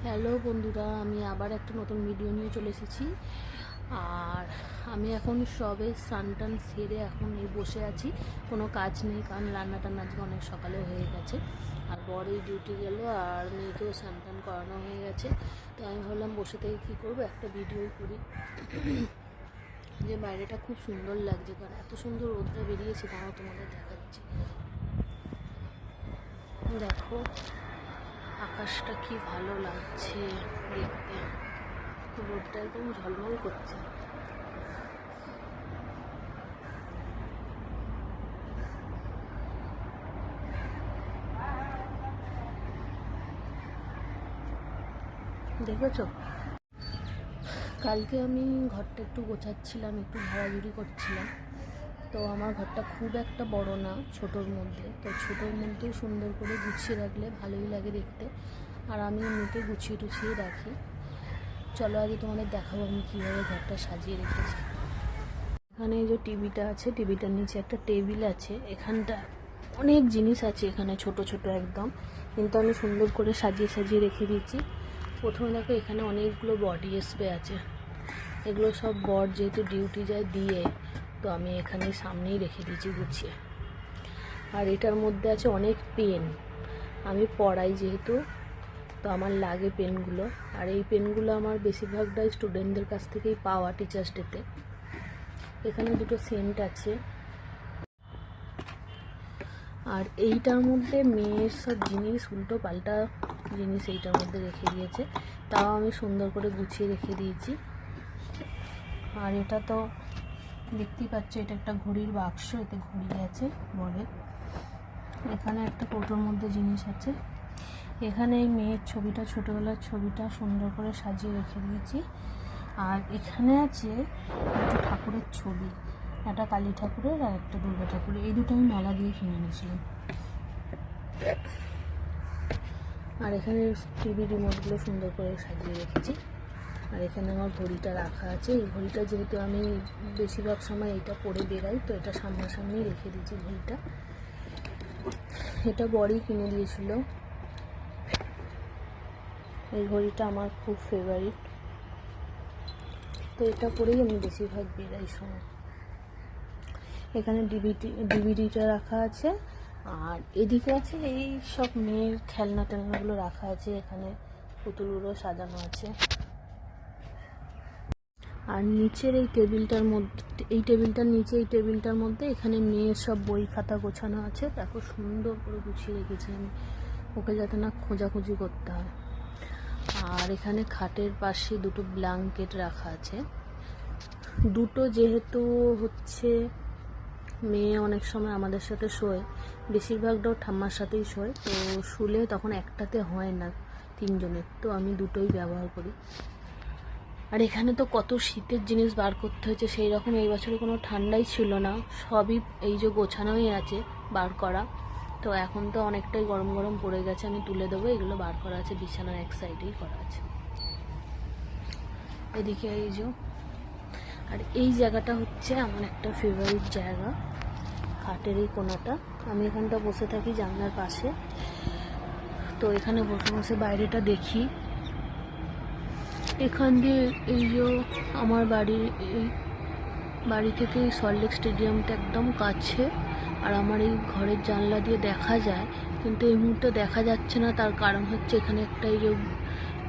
Hello বন্ধুরা, আমি আবার একটা নতুন ভিডিও নিয়ে চলে এসেছি। আর আমি এখন সবে স্নান টান সেরে এখন এই বসে আছি, কোনো কাজ নেই, কারণ রান্না টান্না আজকে অনেক সকালে হয়ে গেছে। আর বরেই ডিউটি গেল, আর মেয়েকেও স্নান টান করানো হয়ে গেছে। তো আমি ভাবলাম বসে থেকে কী করবো, একটা ভিডিও করি। যে বাইরেটা খুব সুন্দর লাগছে, কারণ এত সুন্দর রোদটা বেরিয়েছে, তাও তোমাদের দেখাচ্ছি। দেখো আকাশটা কি ভালো লাগছে দেখতে, রোদটা একদম ঝলমল করছে। দেখেছ, কালকে আমি ঘরটা একটু গোছাচ্ছিলাম, একটু ঝাড়াঝুড়ি করছিলাম। তো আমার ঘরটা খুব একটা বড় না, ছোটোর মধ্যে। তো ছোটোর মধ্যেও সুন্দর করে গুছিয়ে রাখলে ভালোই লাগে দেখতে। আর আমি এমনিতে গুছিয়ে টুছিয়ে রাখি। চলো আগে তোমাদের দেখাবো আমি কীভাবে ঘরটা সাজিয়ে রেখেছি। এখানে এই যে টিভিটা আছে, টিভিটার নিচে একটা টেবিল আছে, এখানটা অনেক জিনিস আছে এখানে, ছোট ছোট একদম, কিন্তু আমি সুন্দর করে সাজিয়ে সাজিয়ে রেখে দিয়েছি। প্রথমে দেখো এখানে অনেকগুলো বডি স্প্রে আছে, এগুলো সব বর যেহেতু ডিউটি যায় দিয়ে, তো আমি এখানে সামনেই রেখে দিয়েছি গুছিয়ে। আর এটার মধ্যে আছে অনেক পেন, আমি পড়াই যেহেতু, তো আমার লাগে পেনগুলো। আর এই পেনগুলো আমার বেশিরভাগটাই স্টুডেন্টদের কাছ থেকেই পাওয়া টিচার্স ডেতে। এখানে দুটো সেন্ট আছে। আর এইটার মধ্যে মেয়ের সব জিনিস, উল্টো পাল্টা জিনিস এইটার মধ্যে রেখে দিয়েছে, তাও আমি সুন্দর করে গুছিয়ে রেখে দিয়েছি। আর এটা তো দেখতেই পাচ্ছ, এটা একটা ঘড়ির বাক্স, এতে ঘড়ি আছে বড়ের। এখানে একটা কৌটোর মধ্যে জিনিস আছে। এখানে এই মেয়ের ছবিটা, ছোটোবেলার ছবিটা সুন্দর করে সাজিয়ে রেখে দিয়েছি। আর এখানে আছে দুটো ঠাকুরের ছবি, একটা কালী ঠাকুরের আর একটা দুর্গা ঠাকুরের। এই দুটো আমি মেলা দিয়ে কিনে এনেছিলাম। আর এখানে টিভি রিমোটগুলো সুন্দর করে সাজিয়ে রেখেছি। আর এখানে আমার ঘড়িটা রাখা আছে। এই ঘড়িটা যেহেতু আমি বেশিরভাগ সময় এটা পরে বেরাই, তো এটা সামনাসামনি রেখে দিয়েছি ঘড়িটা। এটা বড়ই কিনে দিয়েছিল। এই ঘড়িটা আমার খুব ফেভারিট, তো এটা পরেই আমি বেশিরভাগ বেরাই সময়। এখানে ডিভিডিটা রাখা আছে। আর এদিকে আছে এই সব মেয়ের খেলনা টেলনাগুলো রাখা আছে, এখানে পুতুলগুলো সাজানো আছে। আর নিচের এই টেবিলটার মধ্যে, এই টেবিলটার নিচে, এই টেবিলটার মধ্যে এখানে মেয়ের সব বই খাতা গোছানো আছে। দেখো সুন্দর করে গুছিয়ে রেখেছি আমি, ওকে যাতে না খোঁজাখুঁজি করতে হয়। আর এখানে খাটের পাশে দুটো ব্ল্যাঙ্কেট রাখা আছে। দুটো যেহেতু হচ্ছে মেয়ে অনেক সময় আমাদের সাথে শোয়, বেশিরভাগটাও ঠাম্মার সাথেই শোয়, তো শুলে তখন একটাতে হয় না তিনজনের, তো আমি দুটোই ব্যবহার করি। আর এখানে তো কত শীতের জিনিস বার করতে হয়েছে, সেই রকম এই বছরে কোনো ঠান্ডাই ছিল না, সবই এই যে গোছানোই আছে বার করা। তো এখন তো অনেকটাই গরম গরম পড়ে গেছে, আমি তুলে দেবো। এগুলো বার করা আছে, বিছানার এক সাইডেই করা আছে। এদিকে এই যে, আর এই জায়গাটা হচ্ছে আমার একটা ফেভারিট জায়গা, খাটের এই কোণাটা। আমি এখানটা বসে থাকি জানলার পাশে, তো এখানে বসে বসে বাইরেটা দেখি। এখান দিয়ে এই যে আমার বাড়ি থেকে সল্টলেক স্টেডিয়ামটা একদম কাছে। আর আমার এই ঘরের জানলা দিয়ে দেখা যায়, কিন্তু এই মুহূর্তে দেখা যাচ্ছে না। তার কারণ হচ্ছে এখানে একটা এই যে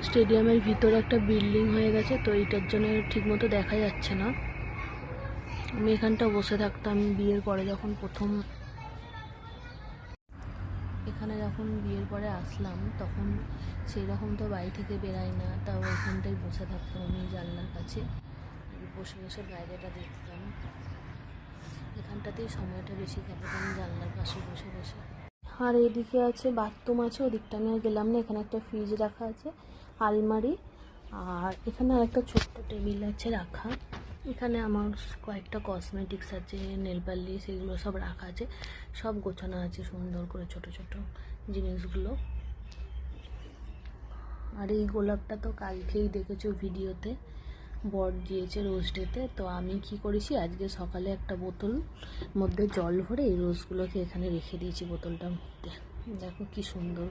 স্টেডিয়ামের ভিতরে একটা বিল্ডিং হয়ে গেছে, তো এইটার জন্য ঠিকমতো দেখা যাচ্ছে না। আমি এখানটা বসে থাকতাম বিয়ের পরে, যখন প্রথম এখানে যখন বিয়ের পরে আসলাম, তখন সেই রকম তো বাড়ি থেকে বেরাই না, তাও এখানটাই বসে থাকতাম আমি জানলার কাছে, বসে বসে বাইরেটা দেখতাম। এখানটাতেই সময়টা বেশি কাটাতাম, জানলার পাশে বসে বসে। আর এদিকে আছে বাথরুম আছে, ওদিকটা আমি আর গেলাম না। এখানে একটা ফ্রিজ রাখা আছে, আলমারি, আর এখানে আরেকটা ছোট্ট টেবিল আছে রাখা। এখানে আমার কয়েকটা কসমেটিক্স আছে, নেল পালিশ, এগুলো সব রাখা আছে, সব গোছানো আছে সুন্দর করে ছোট ছোট জিনিসগুলো। আর এই গোলাপটা তো কালকেই দেখেছো ভিডিওতে, বর দিয়েছে রোজ ডেতে। তো আমি কি করেছি, আজকে সকালে একটা বোতল মধ্যে জল ভরে এই রোজগুলোকে এখানে রেখে দিয়েছি বোতলটার মধ্যে। দেখো কি সুন্দর,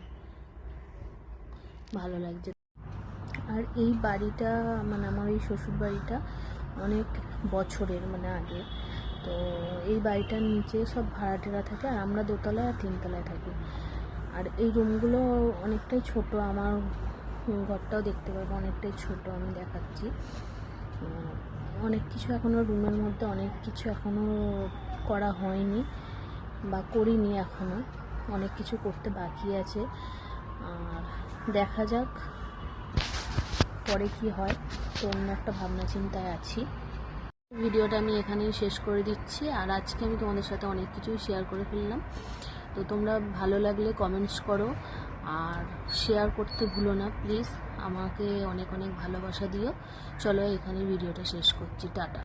ভালো লাগছে। আর এই বাড়িটা মানে আমার এই শ্বশুর বাড়িটা অনেক বছরের মানে আগে। তো এই বাড়িটার নিচে সব ভাড়াটেরা থাকে, আর আমরা দোতলায় আর তিনতলায় থাকি। আর এই রুমগুলো অনেকটাই ছোট, আমার ঘরটাও দেখতে পাবো অনেকটাই ছোট, আমি দেখাচ্ছি। অনেক কিছু এখনও রুমের মধ্যে অনেক কিছু এখনও করা হয়নি বা করিনি, এখনও অনেক কিছু করতে বাকি আছে। আর দেখা যাক পরে কি হয়, তো অন্য একটা ভাবনা চিন্তায় আছি। ভিডিওটা আমি এখানেই শেষ করে দিচ্ছি। আর আজকে আমি তোমাদের সাথে অনেক কিছুই শেয়ার করে ফেললাম। তো তোমরা ভালো লাগলে কমেন্টস করো আর শেয়ার করতে ভুলো না প্লিজ। আমাকে অনেক অনেক ভালোবাসা দিও। চলো এখানে ভিডিওটা শেষ করছি, টাটা।